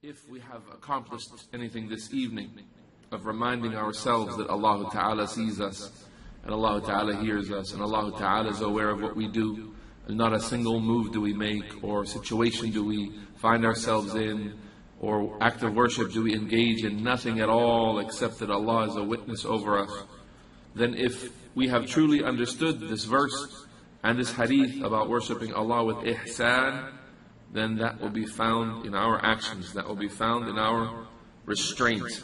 if we have accomplished anything this evening of reminding ourselves that Allah Ta'ala sees us, and Allah Ta'ala hears us, and Allah Ta'ala is aware of what we do, and not a single move do we make, or situation do we find ourselves in, or act of worship do we engage in, nothing at all except that Allah is a witness over us, then if we have truly understood this verse and this hadith about worshipping Allah with ihsan, then that will be found in our actions, that will be found in our restraint.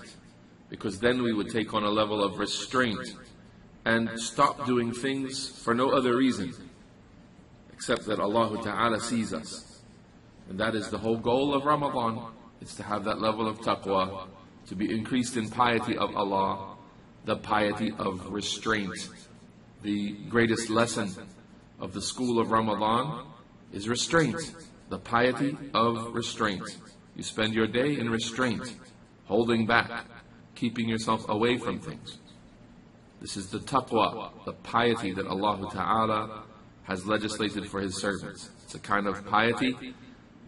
Because then we would take on a level of restraint and stop doing things for no other reason except that Allah Ta'ala sees us. And that is the whole goal of Ramadan, is to have that level of taqwa, to be increased in piety of Allah, the piety of restraint. The greatest lesson of the school of Ramadan is restraint, the piety of restraint. You spend your day in restraint, holding back, keeping yourself away from things. This is the taqwa, the piety that Allah Ta'ala has legislated for His servants. It's a kind of piety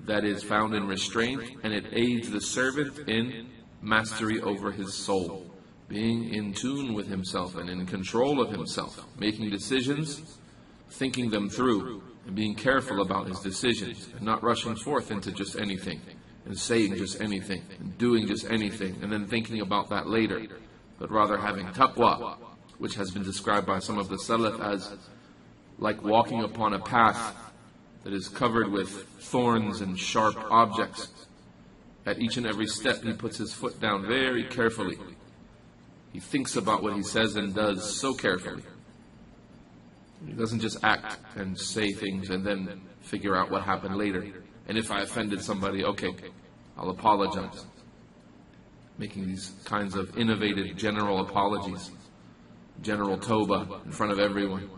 that is found in restraint, and it aids the servant in mastery over his soul, being in tune with himself and in control of himself, making decisions, thinking them through, and being careful about his decisions, and not rushing forth into just anything, and saying just anything, and doing just anything, and then thinking about that later, but rather having taqwa, which has been described by some of the Salaf as like walking upon a path that is covered with thorns and sharp objects. At each and every step he puts his foot down very carefully. He thinks about what he says and does so carefully. He doesn't just act and say things and then figure out what happened later. And if I offended somebody, okay, I'll apologize. Making these kinds of innovative general apologies, general Tawbah in front of everyone.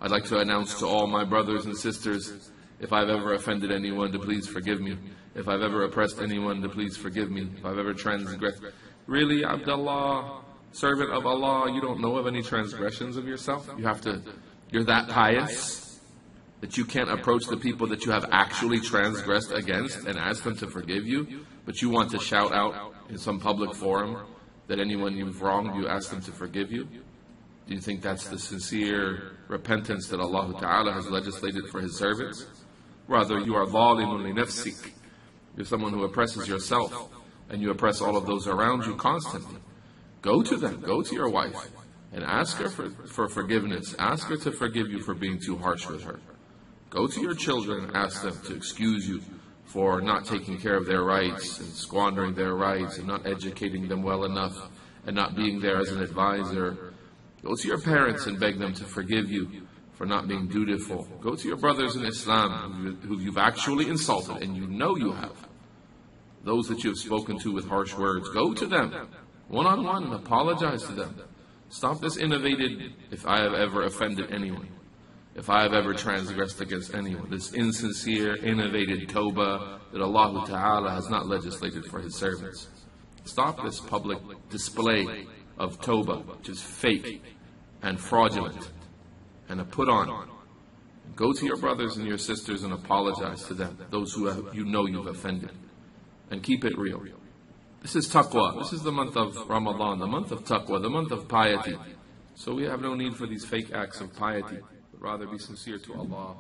I'd like to announce to all my brothers and sisters, if I've ever offended anyone, to please forgive me. If I've ever oppressed anyone, to please forgive me. If I've ever transgressed. Really, Abdullah, servant of Allah, you don't know of any transgressions of yourself? You're that pious that you can't approach the people that you have actually transgressed against and ask them to forgive you, but you want to shout out in some public forum that anyone you've wronged, you ask them to forgive you? Do you think that's the sincere repentance that Allah Ta'ala has legislated for His servants? Rather, you are ظَالِمٌ لِنَفْسِكَ. You're someone who oppresses yourself, and you oppress all of those around you constantly. Go to them, go to your wife, and ask her for forgiveness. Ask her to forgive you for being too harsh with her. Go to your children and ask them to excuse you for not taking care of their rights and squandering their rights and not educating them well enough and not being there as an advisor. Go to your parents and beg them to forgive you for not being dutiful. Go to your brothers in Islam who you've actually insulted, and you know you have. Those that you have spoken to with harsh words, go to them one-on-one and apologize to them. Stop this innovated, if I have ever offended anyone, if I have ever transgressed against anyone, this insincere, innovated tawbah that Allah Ta'ala has not legislated for His servants. Stop this public display of tawbah, which is fake and fraudulent and a put on. Go to your brothers and your sisters and apologize to them, those who you know you've offended, and keep it real. This is taqwa. This is the month of Ramadan, the month of taqwa, the month of piety. So we have no need for these fake acts of piety, but rather be sincere to Allah.